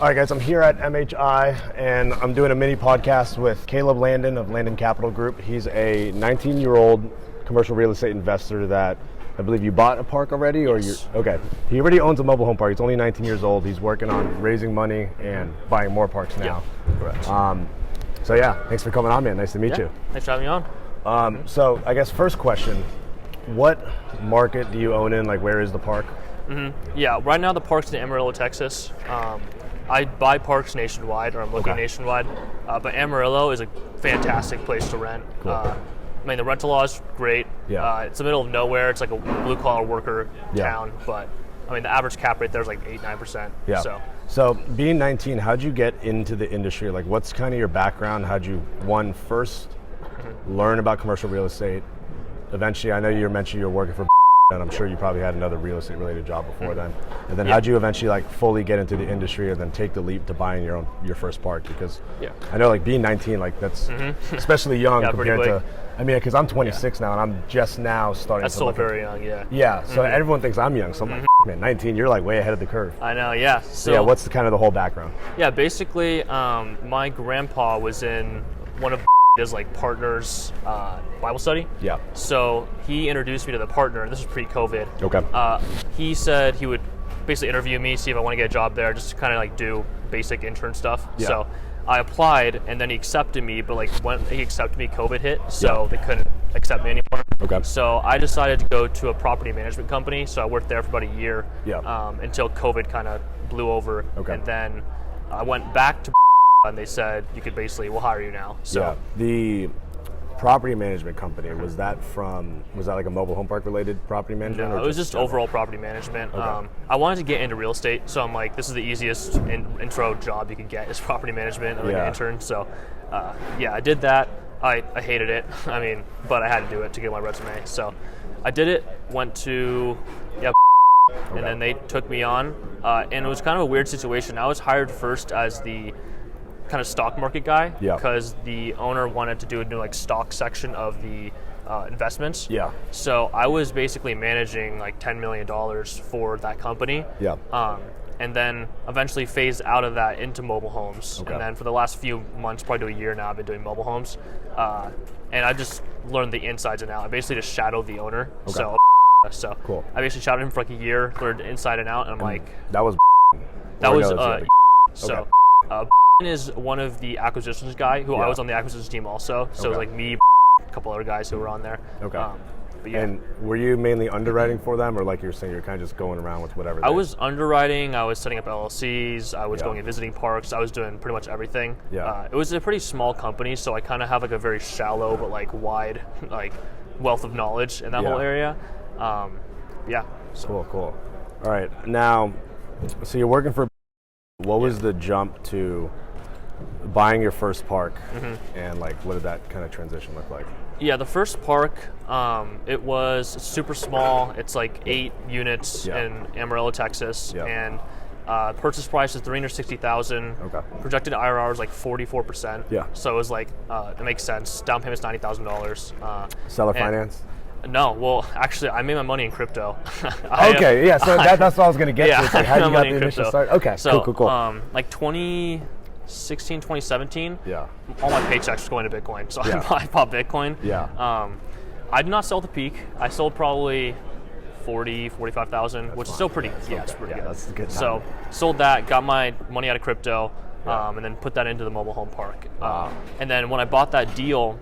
All right, guys, I'm here at MHI, and I'm doing a mini podcast with Caleb Landon of Landon Capital Group. He's a 19-year-old commercial real estate investor that I believe you bought a park already, or Yes. okay. He already owns a mobile home park. He's only 19 years old. He's working on raising money and buying more parks now. Yeah, correct. So yeah, thanks for coming on, man. Nice to meet you. Thanks for having me on. So I guess first question, what market do you own in? Like, where is the park? Yeah, right now the park's in Amarillo, Texas. I buy parks nationwide, or I'm looking nationwide, but Amarillo is a fantastic place to rent. Cool. I mean, the rental law is great. Yeah. It's the middle of nowhere. It's like a blue-collar worker Yeah. town, but I mean, the average cap rate there is like 8-9%. Yeah. So being 19, how'd you get into the industry? Like, what's kind of your background? How'd you, first learn about commercial real estate? Eventually, I know you mentioned you were working for and I'm sure you probably had another real estate related job before then. And then how'd you eventually like fully get into the industry and then take the leap to buying your first park? Because I know like being 19, like that's especially young compared to, I mean, because I'm 26 now and I'm just now starting That's to still look very young, yeah. Yeah, so everyone thinks I'm young, so I'm like, man, 19, you're like way ahead of the curve. I know, yeah. So yeah, what's the whole background? Yeah, basically, my grandpa was in one of his like partners' Bible study. Yeah. So he introduced me to the partner. This was pre-COVID. Okay. He said he would basically interview me, see if I want to get a job there, just to kind of like do basic intern stuff. Yeah. So I applied, and then he accepted me. But like when he accepted me, COVID hit, so they couldn't accept me anymore. Okay. So I decided to go to a property management company. So I worked there for about a year. Yeah. Until COVID kind of blew over. Okay. And then I went back to and they said you could basically, we'll hire you now. So yeah. The property management company, was that like a mobile home park related property management? No, or it was just overall property management. Okay. I wanted to get into real estate, so I'm like, this is the easiest intro job you can get is property management, like an intern. So I did that. I hated it. I mean, but I had to do it to get my resume. So I did it, went to and then they took me on, and it was kind of a weird situation. I was hired first as the kind of stock market guy because the owner wanted to do a new like stock section of the investments. Yeah. So I was basically managing like $10 million for that company. Yeah. And then eventually phased out of that into mobile homes. Okay. And then for the last few months, probably a year now, I've been doing mobile homes. And I just learned the insides and out. I basically just shadowed the owner. Okay. So cool. I basically shadowed him for like a year, learned inside and out, and I'm like, that was so. Is one of the acquisitions guy who I was on the acquisitions team also. So it was like me, a couple other guys who were on there. Okay. But yeah. And were you mainly underwriting for them, or like you're saying you're kind of just going around with whatever? I was underwriting. I was setting up LLCs. I was going and visiting parks. I was doing pretty much everything. Yeah. It was a pretty small company, so I kind of have like a very shallow but like wide like wealth of knowledge in that whole area. So. Cool. All right. Now, so you're working for. What was the jump to buying your first park, and like what did that kind of transition look like? Yeah, the first park, it was super small. It's like 8 units in Amarillo, Texas, and purchase price is $360,000. Okay. Projected IRR was like 44%. Yeah. So it was like it makes sense. Down payment's $90,000. Seller finance? No, well, actually, I made my money in crypto. So that's what I was going to get to. Like, how you got the initial start? Okay, so, cool. Like 2016, 2017, all my paychecks were going to Bitcoin. So I bought Bitcoin. Yeah. I did not sell at the peak. I sold probably 45,000, which is still pretty, it's pretty good. That's a good time. So sold that, got my money out of crypto, and then put that into the mobile home park. And then when I bought that deal,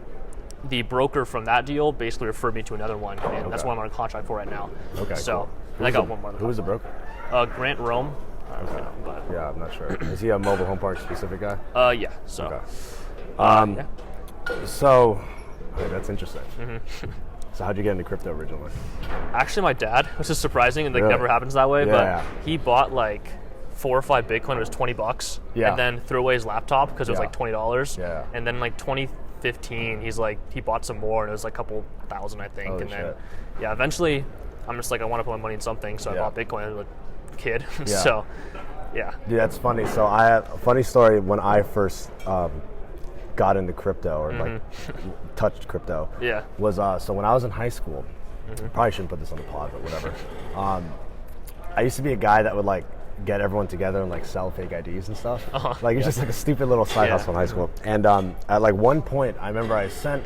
the broker from that deal basically referred me to another one, and that's what I'm on a contract for right now. Okay. So cool. I got one more. Who was the broker? Grant Rome. Okay. Yeah, I'm not sure. Is he a mobile home park specific guy? Yeah. So. Okay. So, that's interesting. So how'd you get into crypto originally? Actually, my dad, which is surprising and like never happens that way, but he bought like 4 or 5 Bitcoin. It was $20. Yeah. And then threw away his laptop because it was like $20. Yeah. And then like 2015, he bought some more, and it was like a couple thousand, I think. Holy shit. Then, eventually, I'm just like, I want to put my money in something, so I bought Bitcoin as a kid. So, yeah. Dude, that's funny. So I have a funny story when I first got into crypto or like touched crypto. Yeah. Was so when I was in high school, probably shouldn't put this on the pod, but whatever. I used to be a guy that would like get everyone together and like sell fake IDs and stuff. Uh-huh. It's just like a stupid little side hustle in high school. And at like one point, I remember I sent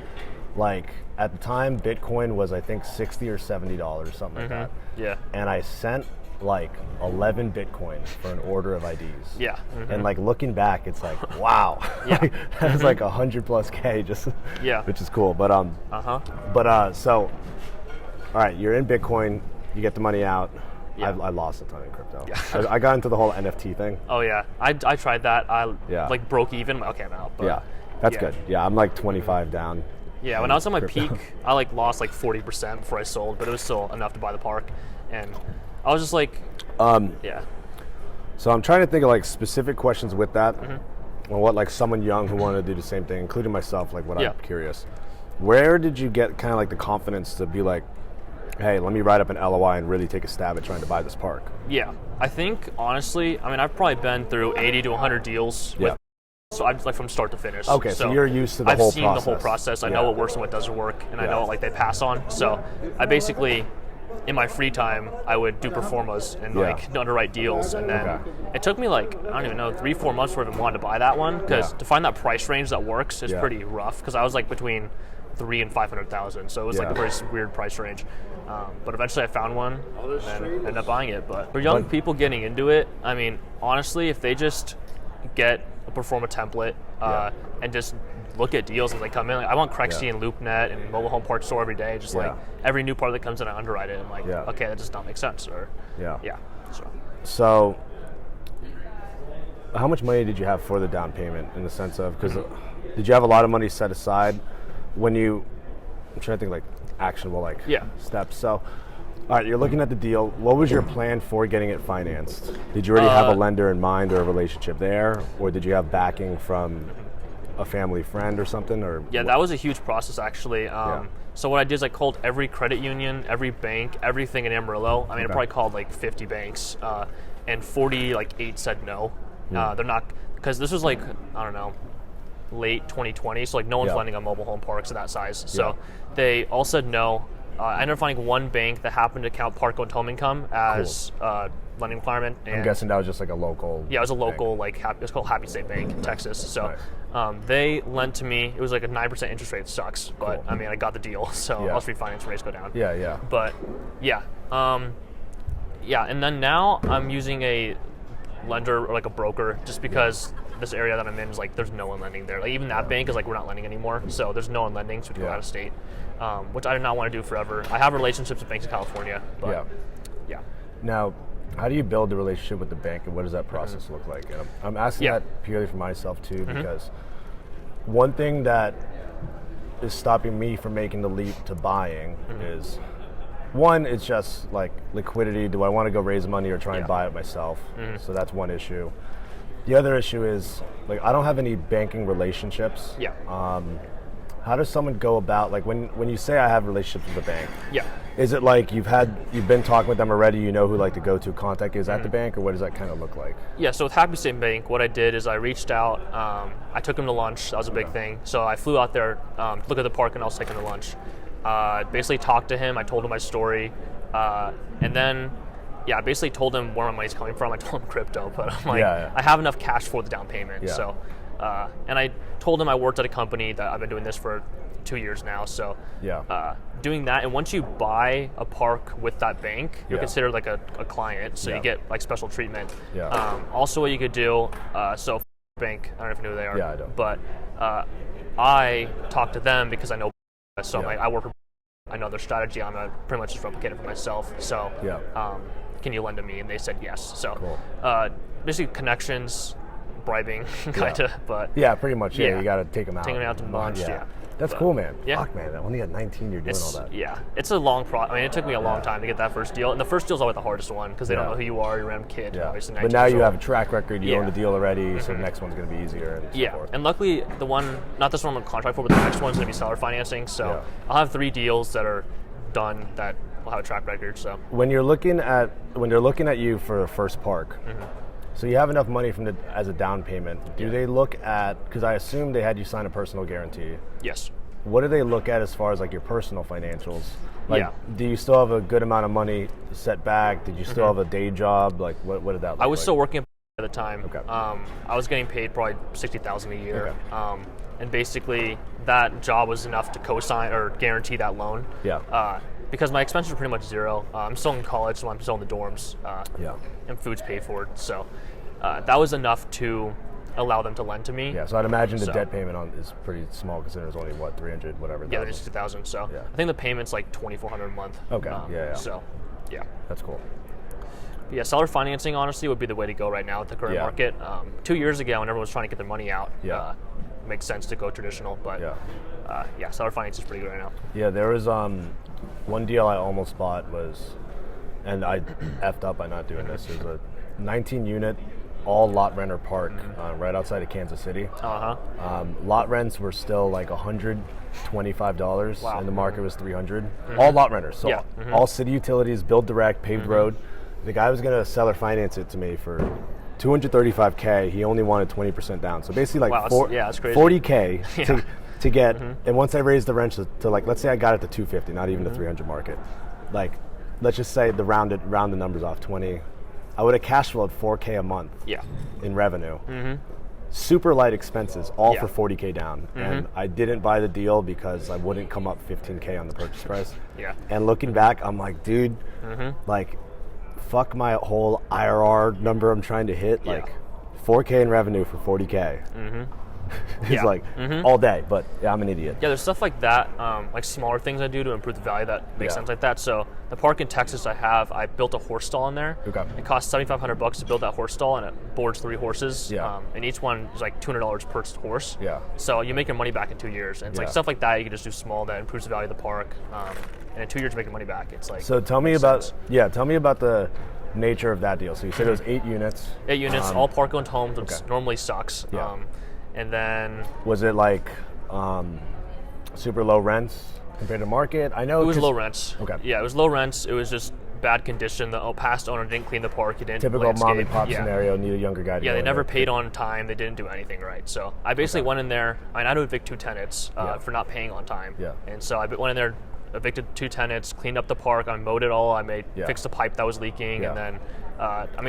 like at the time Bitcoin was I think $60 or $70, something like that. Yeah. And I sent like 11 Bitcoin for an order of IDs. Yeah. And like looking back, it's like, wow. Yeah. That's like 100+K just, which is cool. But, so, all right, you're in Bitcoin, you get the money out. Yeah. I lost a ton in crypto. Yeah. I got into the whole NFT thing. Oh yeah, I tried that. I like broke even. Okay, I'm out. But yeah, that's good. Yeah, I'm like 25 down. Yeah, when I was on my peak, I like lost like 40% before I sold, but it was still enough to buy the park. And I was just like, yeah. So I'm trying to think of like specific questions with that, or what like someone young who wanted to do the same thing, including myself. Like, what I'm curious, where did you get kind of like the confidence to be like, hey, let me write up an LOI and really take a stab at trying to buy this park? Yeah, I think honestly, I mean, I've probably been through 80 to 100 deals with. So I'm like from start to finish. Okay, so you're used to the whole process. I've seen the whole process. I know what works and what doesn't work, and I know what like they pass on. So I basically, in my free time, I would do performas and like underwrite deals, and then it took me like I don't even know 3-4 months before I even wanted to buy that one because to find that price range that works is pretty rough. Because I was like between 300,000 and 500,000, so it was like a very weird price range. But eventually I found one and then ended up buying it. But for young people getting into it, I mean, honestly, if they just get a performa template and just look at deals as they come in. Like, I want Crexy and LoopNet and Mobile Home Park Store every day. Just like every new part that comes in, I underwrite it. I'm like, okay, that does not make sense. Or So how much money did you have for the down payment in the sense of, because did you have a lot of money set aside when you, I'm trying to think like actionable like steps. So all right, you're looking at the deal. What was your plan for getting it financed? Did you already have a lender in mind or a relationship there, or did you have backing from a family friend or something? Or that was a huge process actually. So what I did is I called every credit union, every bank, everything in Amarillo. I mean, I probably called like 50 banks, and 48 said no. They're not, because this was like, I don't know, late 2020, so like no one's lending on mobile home parks of that size. So they all said no. I ended up finding one bank that happened to count park and home income as lending requirement. And I'm guessing that was just like a local. Yeah, it was a local bank. It was called Happy State Bank in Texas. So they lent to me. It was like a 9% interest rate. It sucks, but I mean, I got the deal. So I'll just refinance rates go down. But and then now I'm using a lender or like a broker just because this area that I'm in is like there's no one lending there. Like even that bank is like we're not lending anymore. So there's no one lending, so we go out of state. Which I do not want to do forever. I have relationships with banks in California, but Now, how do you build the relationship with the bank, and what does that process look like? And I'm asking that purely for myself too, because one thing that is stopping me from making the leap to buying is, one, it's just like liquidity. Do I want to go raise money or try and buy it myself? So that's one issue. The other issue is, like, I don't have any banking relationships. How does someone go about, like, when you say I have relationships with the bank? Is it like you've been talking with them already, you know who like the go-to contact is at the bank, or what does that kind of look like? So with Happy State Bank, what I did is I reached out, I took them to lunch, that was a big thing. So I flew out there, look at the park, and I was taking to lunch. Basically talked to him, I told him my story, and then I basically told him where my money's coming from. I told him crypto, but I'm like, I have enough cash for the down payment. So, and I told him I worked at a company that I've been doing this for 2 years now. So, doing that, and once you buy a park with that bank, you're considered like a client, so you get like special treatment. Also, what you could do, so bank, I don't know if you know who they are. I don't. But I talk to them because I know, so I'm like, I work. I know their strategy. I'm gonna pretty much just replicate it for myself. So, can you lend to me? And they said yes. So, basically connections, bribing, kind of. But pretty much. You got to take them out. Taking them out to lunch. That's cool, man. Fuck, man. Only at 19, you're doing all that. It's a long process. I mean, it took me a long time to get that first deal, and the first deal's always the hardest one because they don't know who you are. You're a random kid. Obviously 19 but now you old. have a track record. You own the deal already, so the next one's going to be easier. And so forth. And luckily, the one, not this one I'm on contract for, but the next one's going to be seller financing. So I'll have 3 deals that are done that will have a track record. So when they're looking at you for a first park. So you have enough money as a down payment. Do they look at, because I assume they had you sign a personal guarantee. Yes. What do they look at as far as like your personal financials? Like, Yeah. do you still have a good amount of money set back? Did you still have a day job? Like, what did that look like? I was still working at the time. Okay. I was getting paid probably $60,000 a year. Okay. And basically that job was enough to co-sign or guarantee that loan. Yeah. Because my expenses were pretty much zero. I'm still in college, so I'm still in the dorms. Yeah. And food's paid for. So that was enough to allow them to lend to me. Yeah, so I'd imagine the So- debt payment is pretty small considering it's only, what, 300, whatever. Yeah, thousand? there's 2,000. So Yeah. I think the payment's like $2,400 a month. Okay, yeah. So, yeah. That's cool. But yeah, seller financing honestly would be the way to go right now with the current Yeah. market. 2 years ago, when everyone was trying to get their money out, Yeah. it makes sense to go traditional. But Yeah. seller financing is pretty good right now. Yeah, there was one deal I almost bought was, and I effed up by not doing this. It was a 19 unit, all lot renter park right outside of Kansas City. Lot rents were still like $125, Wow. and the market was 300. All lot renters, so Yeah. all city utilities, build direct, paved road. The guy was gonna seller finance it to me for $235K. He only wanted 20% down, so basically like Wow, that's crazy. 40K Yeah. to get. And once I raised the rent to like, let's say I got it to 250, not even the 300 market. Like, let's just say round the numbers off 20. I would have cash flowed 4K a month Yeah. in revenue. Super light expenses, all Yeah. for 40K down. And I didn't buy the deal because I wouldn't come up 15K on the purchase price. Yeah. And looking back, I'm like, dude, like, fuck my whole IRR number I'm trying to hit. Yeah. Like, 4K in revenue for 40K. It's Yeah. like all day, but yeah, I'm an idiot. Yeah, there's stuff like that, like smaller things I do to improve the value that makes Yeah. sense like that. So the park in Texas I built a horse stall in there. Okay. It cost $7,500 to build that horse stall, and it boards 3 horses. Yeah. And each one is like $200 per horse. Yeah. So you make your money back in 2 years, and it's like Yeah. stuff like that you can just do small that improves the value of the park. And in 2 years, you make your money back. It's like So tell me makes about sense. tell me about the nature of that deal. So you said it was 8 units. 8 units, all park-owned homes, which okay. normally sucks. Yeah. And then Was it like super low rents compared to market? I know it was low rents. Okay. Yeah, it was low rents. It was just bad condition. The past owner didn't clean the park. He didn't Typical landscape. mom and pop Yeah. scenario. Need a younger guy to Yeah, go they in never there. paid on time. They didn't do anything right. So I basically went in there. I had to evict 2 tenants Yeah. for not paying on time. Yeah. And so I went in there, evicted 2 tenants, cleaned up the park. I mowed it all. Yeah. Fixed the pipe that was leaking, Yeah. and then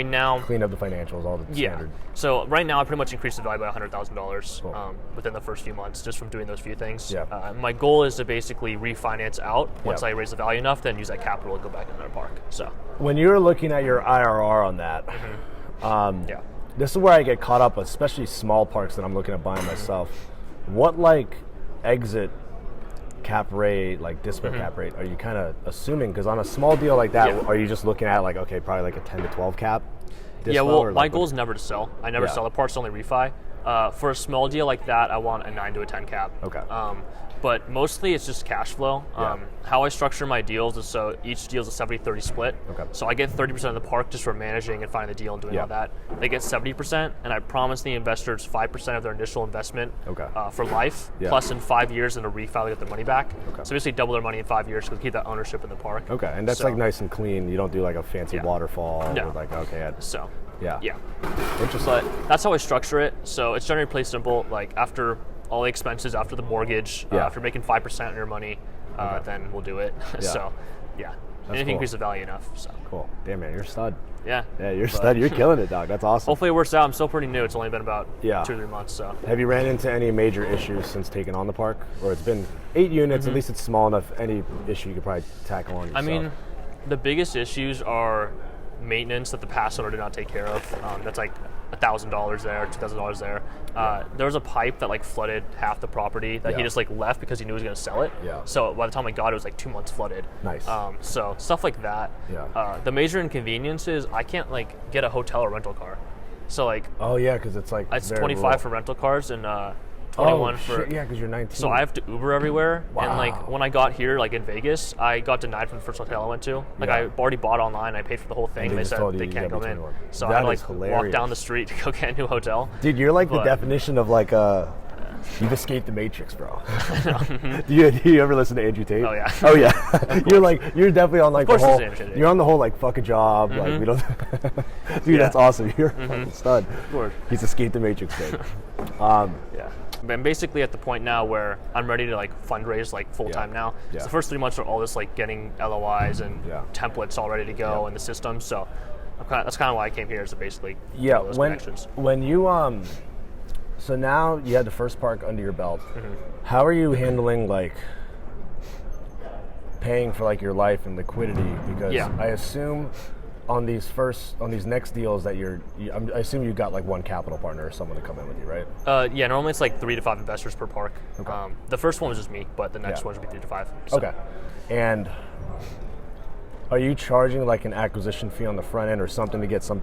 now. Clean up the financials, all the Yeah. standard. So right now, I pretty much increased the value by $100,000 Cool. within the first few months, just from doing those few things. Yeah. My goal is to basically refinance out. Once Yeah. I raise the value enough, then use that capital to go back into our park. So When you're looking at your IRR on that, yeah. this is where I get caught up, especially small parks that I'm looking at buying myself. What like exit cap rate, like dispo cap rate, are you kind of assuming? Because on a small deal like that, Yeah. are you just looking at like, okay, probably like a 10 to 12 cap? Yeah, dispo, well, or my like goal is never to sell. I never Yeah. sell. The parts only refi. For a small deal like that, I want a 9 to a 10 cap. Okay. But mostly it's just cash flow. Yeah. How I structure my deals is so each deal is a 70-30 split. Okay. So I get 30% of the park just for managing and finding the deal and doing Yeah. all that. They get 70%, and I promise the investors 5% of their initial investment Okay. for life, Yeah. plus in 5 years in a refi, they get their money back. Okay. So basically double their money in 5 years to keep that ownership in the park. Okay, and that's So- like nice and clean. You don't do like a fancy Yeah. waterfall. No. With like, okay, So yeah. yeah. Interesting. But that's how I structure it. So it's generally pretty simple. Like after all the expenses, after the mortgage, Yeah. after making 5% on your money, then we'll do it. So yeah, and if you cool. increase the value enough. So Cool. Damn, man, you're a stud. yeah. Yeah, you're a But stud. You're killing it, dog. That's awesome. Hopefully it works out. I'm still pretty new. It's only been about Yeah. 2 or 3 months. So Have you ran into any major issues since taking on the park? Or it's been 8 units, at least it's small enough, any issue you could probably tackle on yourself? I mean, the biggest issues are maintenance that the past owner did not take care of. That's like $1,000 there, $2,000 there. There was a pipe that like flooded half the property that he Yeah. just like left because he knew he was going to sell it. Yeah. So by the time I got it, it was like 2 months flooded. Nice. So stuff like that. Yeah. The major inconvenience is I can't like get a hotel or rental car. So like Oh, yeah, because it's like it's very 25 rural. for rental cars and 21 for. Shit, yeah, because you're 19. So I have to Uber everywhere, and like Wow. when I got here, like in Vegas, I got denied from the first hotel I went to. Like Yeah. I already bought online, I paid for the whole thing. And they They just said told you they you can't gotta go be in, 21. so That I had to is like walk hilarious. down the street to go get a new hotel. Dude, you're like the But- definition of like you've escaped the Matrix, bro. do you ever listen to Andrew Tate? Oh, yeah. Oh yeah. you're definitely on like course the whole. there's Andrew Tate. You're on the whole like fuck a job. Like we don't. Dude, Yeah. that's awesome. You're a fucking stud. course. He's escaped the Matrix, dude. Yeah. I'm basically at the point now where I'm ready to like fundraise like full time now. Yeah. So the first 3 months are all this like getting LOIs and templates all ready to go in the system. So that's kind of why I came here, is to basically build those connections. When you so now you had the first park under your belt. How are you handling like paying for like your life and liquidity? Because I assume on these next deals that I assume you got like one capital partner or someone to come in with you, right? Yeah, normally it's like 3 to 5 investors per park. Okay. The first one was just me, but the next one should be 3 to 5. So. Okay. And are you charging like an acquisition fee on the front end or something to get some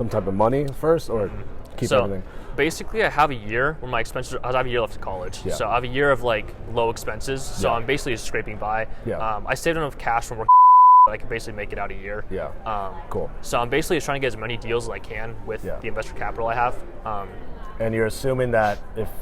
type of money first, or keep everything? Basically, I have a year where my expenses. I have a year left of college, so I have a year of like low expenses. So I'm basically just scraping by. I saved enough cash from work that I can basically make it out a year. Cool. So I'm basically just trying to get as many deals as I can with the investor capital I have. And you're assuming that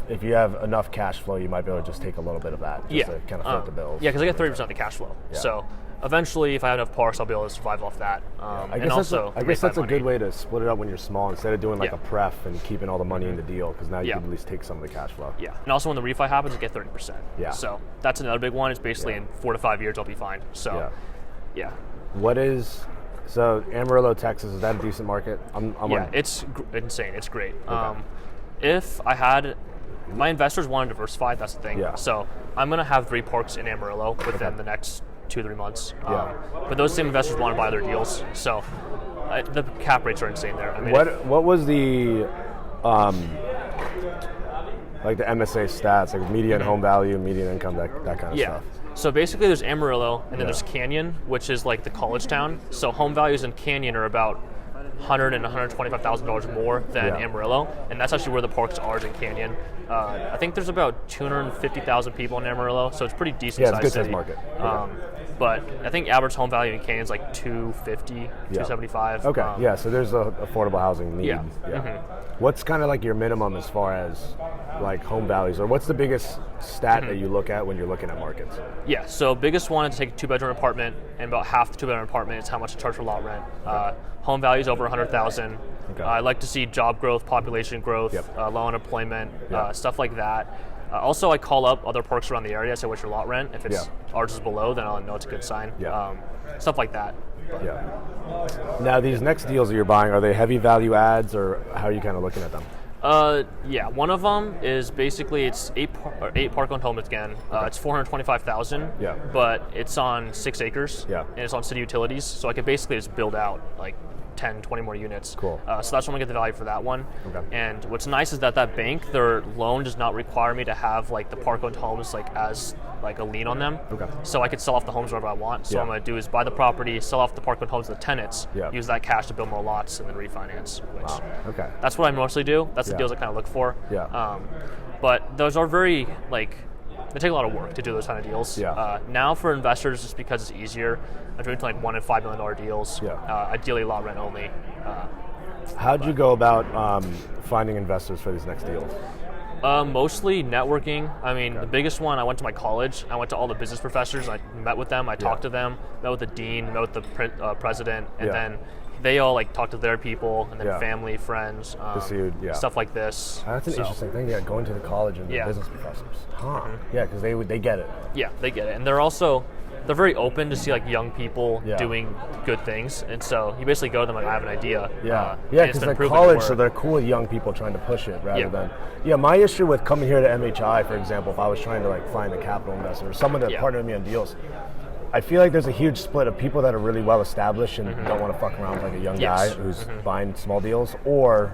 if you have enough cash flow, you might be able to just take a little bit of that to kind of foot the bills. Yeah, because I get 30% of the cash flow. So eventually, if I have enough parks, I'll be able to survive off that. I guess that's a good way to split it up when you're small, instead of doing like a pref and keeping all the money in the deal, because now you can at least take some of the cash flow. Yeah, and also when the refi happens, I get 30%. So that's another big one. It's basically in 4 to 5 years, I'll be fine. So So Amarillo, Texas, is that a decent market? It's insane. It's great. If I had, my investors want to diversify, that's the thing. So I'm going to have 3 parks in Amarillo within the next 2-3 months. But those same investors want to buy their deals. So the cap rates are insane there. I mean, what was the like the MSA stats, like median home value, median income, that kind of stuff? So basically there's Amarillo, and then there's Canyon, which is like the college town. So home values in Canyon are about $100,000 and $125,000 more than Amarillo, and that's actually where the parks are, in Canyon. I think there's about 250,000 people in Amarillo, so it's pretty decent sized it's a good city. market. But I think average home value in Canyon is like 250, 275. Okay, so there's a affordable housing need. What's kind of like your minimum as far as like home values, or what's the biggest stat that you look at when you're looking at markets? Yeah, so biggest one is to take a 2-bedroom apartment, and about half the 2-bedroom apartment is how much to charge for lot rent. Home value is over 100,000. I like to see job growth, population growth, low unemployment, stuff like that. Also, I call up other parks around the area. I say, what's your lot rent? If it's ours is below, then I'll know it's a good sign. Stuff like that. Now, these next deals that you're buying, are they heavy value adds, or how are you kind of looking at them? One of them is basically it's 8 park-owned homes again. It's $425,000. But it's on 6 acres. And it's on city utilities, so I could basically just build out like 10, 20 more units. Cool. So that's when I'm gonna get the value for that one. And what's nice is that bank, their loan does not require me to have like the park-owned homes like as like a lien on them. So I could sell off the homes whenever I want. So what I'm gonna do is buy the property, sell off the park-owned homes to the tenants, use that cash to build more lots, and then refinance. Which that's what I mostly do. That's the deals I kind of look for. But those are very like, they take a lot of work to do those kind of deals. Now for investors, just because it's easier, I'm doing like $1 and $5 million deals. Ideally, lot rent only. How'd you go about finding investors for these next deals? Mostly networking. I mean, the biggest one, I went to my college. I went to all the business professors. I met with them. I talked to them. Met with the dean. Met with the president, and then they all like talk to their people, and then family, friends, stuff like this. That's an interesting thing. Going to the college and the business professors. Because they get it. Yeah, they get it, and they're very open to see like young people doing good things, and so you basically go to them like, I have an idea. Because they're college, so they're cool with young people trying to push it rather than. My issue with coming here to MHI, for example, if I was trying to like find a capital investor or someone to partner with me on deals, I feel like there's a huge split of people that are really well established and don't want to fuck around with like a young guy who's buying small deals, or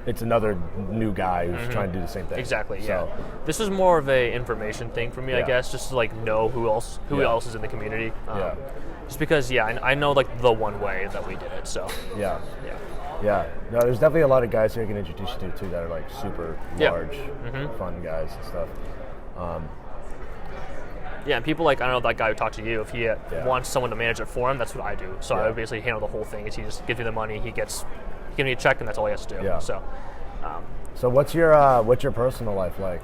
it's another new guy who's trying to do the same thing. Exactly. So, this is more of a information thing for me, I guess, just to like know who else is in the community. Just because, I know like the one way that we did it. So no, there's definitely a lot of guys here I can introduce you to too that are like super large, fun guys and stuff. And people like, I don't know, that guy who talked to you, if he wants someone to manage it for him, that's what I do. So I would basically handle the whole thing. Is he just gives me the money, he gives me a check, and that's all he has to do. So what's your personal life like?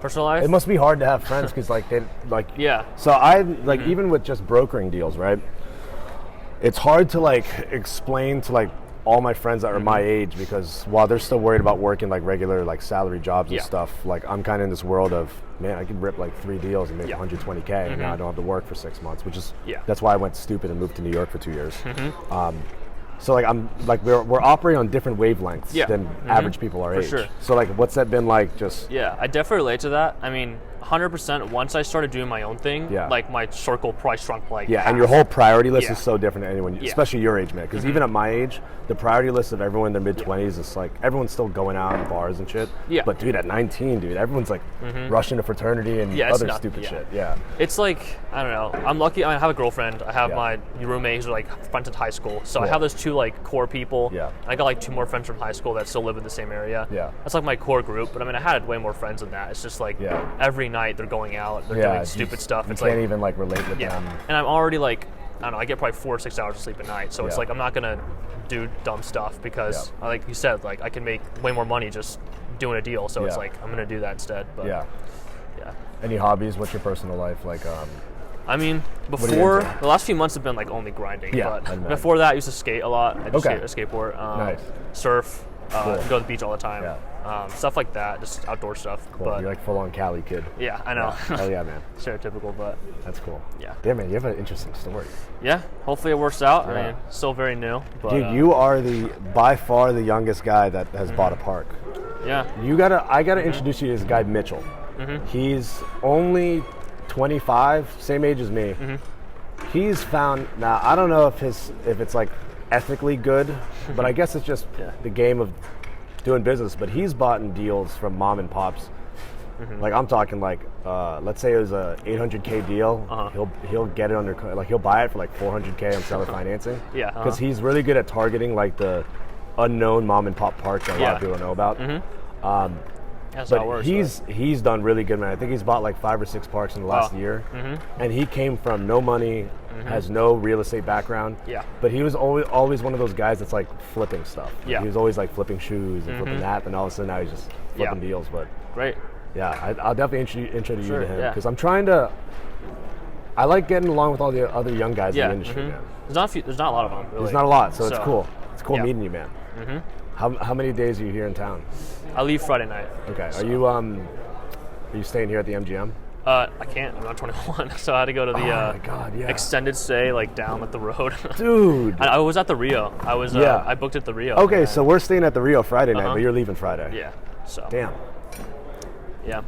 Personal life? It must be hard to have friends because So I even with just brokering deals, right? It's hard to like explain to like all my friends that are my age, because while they're still worried about working like regular like salary jobs and stuff, like I'm kind of in this world of, man, I could rip like 3 deals and make 120K and now I don't have to work for 6 months, which is that's why I went stupid and moved to New York for 2 years. So like I'm like we're operating on different wavelengths than average people our age. Sure. So like what's that been like? Just I definitely relate to that. I mean, 100%. Once I started doing my own thing, like my circle probably shrunk like half. And your whole priority list is so different than anyone, especially your age, man. Because even at my age, the priority list of everyone in their mid-20s is like everyone's still going out in bars and shit. But dude, at 19, dude, everyone's like rushing to fraternity and other stupid shit. It's like, I don't know. I'm lucky. I have a girlfriend. I have my roommate who's like friends in high school. So I have those 2 like core people. I got like 2 more friends from high school that still live in the same area. That's like my core group. But I mean, I had way more friends than that. It's just like every night they're going out. They're doing stupid stuff. It's can't even like relate with them. And I'm already like, I don't know, I get probably 4 or 6 hours of sleep at night. So it's like I'm not gonna do dumb stuff because, like you said, like I can make way more money just doing a deal. So it's like I'm gonna do that instead. But Any hobbies? What's your personal life like? I mean, before the last few months have been like only grinding. But before that, I used to skate a lot. I used to skateboard, surf, go to the beach all the time. Stuff like that, just outdoor stuff. Cool. But you're like full on Cali kid. Yeah, I know. Oh yeah, man. Stereotypical, but that's cool. Yeah. Damn, man, you have an interesting story. Yeah, hopefully it works out. I mean, still very new. But, dude, you are by far the youngest guy that has bought a park. Yeah. I gotta introduce you to this guy Mitchell. He's only 25, same age as me. He's found, now I don't know if it's like ethically good, but I guess it's just the game of doing business, but he's bought in deals from mom and pops. Like I'm talking like, let's say it was a 800K deal. He'll get it under, like he'll buy it for like 400K on seller financing. Because he's really good at targeting like the unknown mom and pop parks that a lot of people don't know about. That's but how it works, he's done really good, man. I think he's bought like 5 or 6 parks in the last year, and he came from no money, has no real estate background. But he was always one of those guys that's like flipping stuff. He was always like flipping shoes and flipping that, and all of a sudden now he's just flipping deals. But great. Yeah, I'll definitely introduce you to him because I'm trying to. I like getting along with all the other young guys in the industry, man. There's not a lot of them. Really. There's not a lot, so it's cool. It's cool meeting you, man. How many days are you here in town? I leave Friday night. Okay. So. Are you staying here at the MGM? I can't. I'm not 21, so I had to go to the extended stay, like down at the road. Dude. I was at the Rio. I booked at the Rio. Okay, so we're staying at the Rio Friday night, but you're leaving Friday. Yeah. So. Damn. Yeah.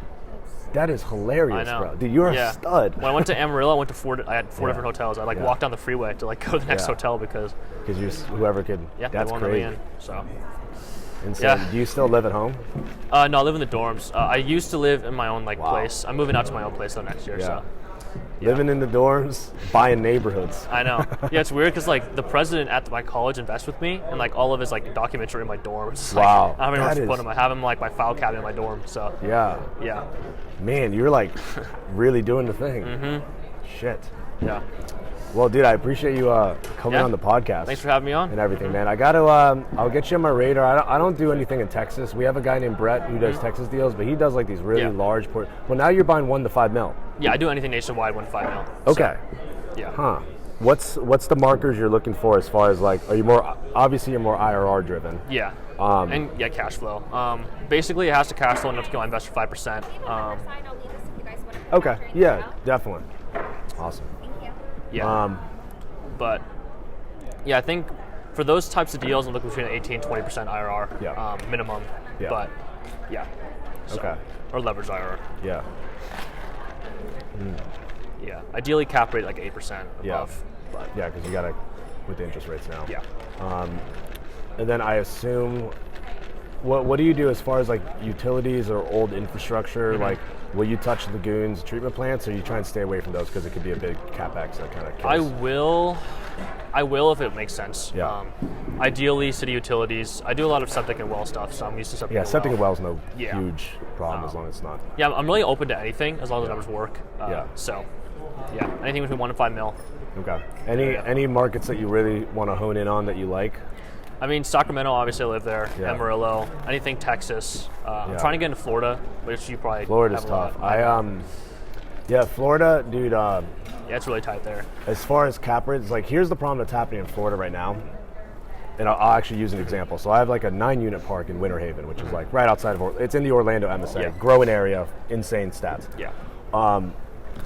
That is hilarious, I know. bro. Dude, you're a stud. When I went to Amarillo, I had 4 different hotels. I walked down the freeway to like go to the next hotel because you're whoever could. Yeah, that's they crazy. Let me in, so. Insane. Do you still live at home? No, I live in the dorms. I used to live in my own place. I'm moving out to my own place though next year. So. Living in the dorms, buying neighborhoods. I know. Yeah, it's weird because like the president at my college invests with me, and like all of his like documents are in my dorms. Wow. Like, I don't even know where to put them. I have them like my file cabinet in my dorm. So. Yeah. Man, you're like really doing the thing. Shit. Yeah. Well, dude, I appreciate you coming on the podcast. Thanks for having me on. And everything, man. I got to, I'll get you on my radar. I don't do anything in Texas. We have a guy named Brett who does Texas deals, but he does like these really large well, now you're buying 1 to 5 mil. Yeah, I do anything nationwide 1 to 5 mil. Okay. So, yeah. Huh. What's the markers you're looking for as far as like, are you obviously you're more IRR driven? Yeah. And cash flow. Basically, it has to cash flow enough to go invest for 5%. Okay. Yeah, definitely. Awesome. Yeah. But I think for those types of deals, I'm looking between 18 and 20% IRR minimum. Yeah. But so, or leverage IRR. Yeah. Yeah. Ideally, cap rate like 8% above. But yeah, because you got to with the interest rates now. Yeah. And then I assume, what do you do as far as like utilities or old infrastructure? Like, will you touch lagoons, treatment plants, or you try and stay away from those because it could be a big capex that kind of kills? I will if it makes sense. Yeah. Ideally, city utilities. I do a lot of septic and well stuff, so I'm used to septic. Yeah, septic and well's no huge problem as long as it's not. Yeah, I'm really open to anything as long as the numbers work. So, anything between 1 to 5 mil. Okay. Any markets that you really want to hone in on that you like? I mean, Sacramento, obviously I live there. Yeah. Amarillo, anything Texas. I'm trying to get into Florida, which you probably Florida's tough. Florida, dude. It's really tight there. As far as cap rates, like here's the problem that's happening in Florida right now. and I'll actually use an example. So I have like a 9-unit park in Winter Haven, which is like right outside of, it's in the Orlando MSA, growing area, insane stats. Yeah.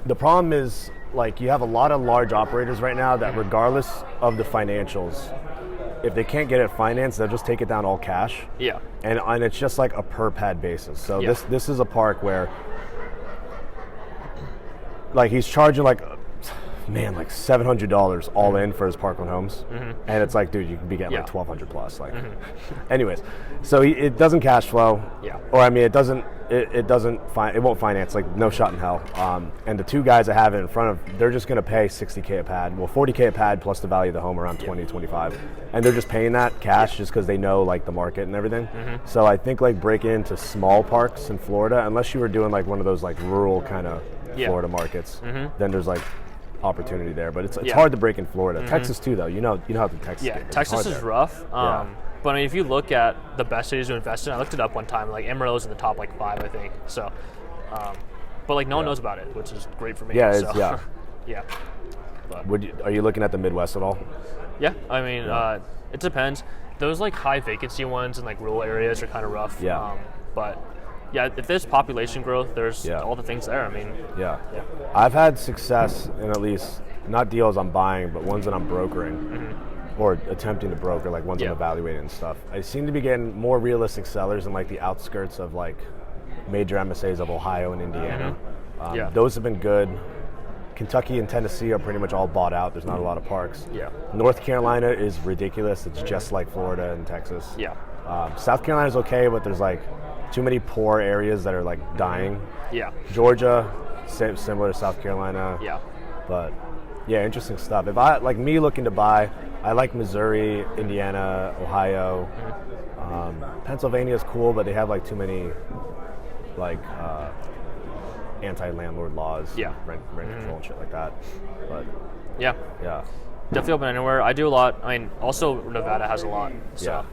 The problem is, like, you have a lot of large operators right now that regardless of the financials, if they can't get it financed, they'll just take it down all cash. Yeah. And it's just like a per pad basis. So this is a park where, like, he's charging like $700 all in for his Parkland homes, and it's like, dude, you can be getting like $1,200 plus. Like, anyways, so it doesn't cash flow. Yeah. Or I mean, it won't finance. Like, no shot in hell. And the two guys I have it in front of, they're just going to pay $60K a pad. Well, $40K a pad plus the value of the home around 20, 25, and they're just paying that cash just because they know like the market and everything. So I think like breaking into small parks in Florida, unless you were doing like one of those like rural kind of Florida markets, then there's like opportunity there, but it's hard to break in Florida. Texas too, though. You know how the Texas. Yeah, Texas is rough. But I mean, if you look at the best cities to invest in, I looked it up one time. Like Amarillo's in the top like 5, I think. So, but like no one knows about it, which is great for me. Yeah, so. Yeah. But. Are you looking at the Midwest at all? Yeah, I mean, it depends. Those like high vacancy ones in like rural areas are kind of rough. Yeah. But yeah, if there's population growth, there's all the things there. I mean, I've had success in at least not deals I'm buying, but ones that I'm brokering or attempting to broker, like ones I'm evaluating and stuff. I seem to be getting more realistic sellers in like the outskirts of like major MSAs of Ohio and Indiana. Those have been good. Kentucky and Tennessee are pretty much all bought out. There's not a lot of parks. North Carolina is ridiculous. It's just like Florida and Texas. South Carolina's okay, but there's like too many poor areas that are like dying. Georgia, similar to South Carolina. But yeah, interesting stuff. If I like me looking to buy, I like Missouri, Indiana, Ohio. Pennsylvania's cool, but they have like too many like anti-landlord laws, rent control and shit like that. But definitely open anywhere. I do a lot. I mean, also Nevada has a lot. So.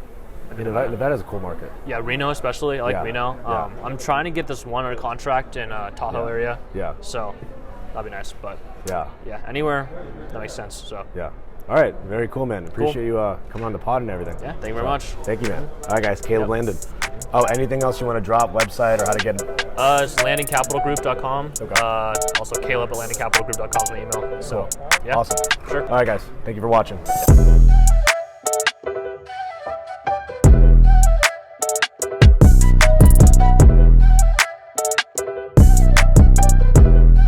Nevada's a cool market. Yeah, Reno especially. I like Reno. I'm trying to get this one under contract in Tahoe area. So that'd be nice. But anywhere that makes sense. So all right, very cool, man. Appreciate you coming on the pod and everything. Thank you very much. Thank you, man. All right, guys, Caleb Landon. Oh, anything else you want to drop? Website or how to get it? It's landoncapitalgroup.com. Also Caleb at landoncapitalgroup.com is my email. So awesome. Sure. All right, guys. Thank you for watching.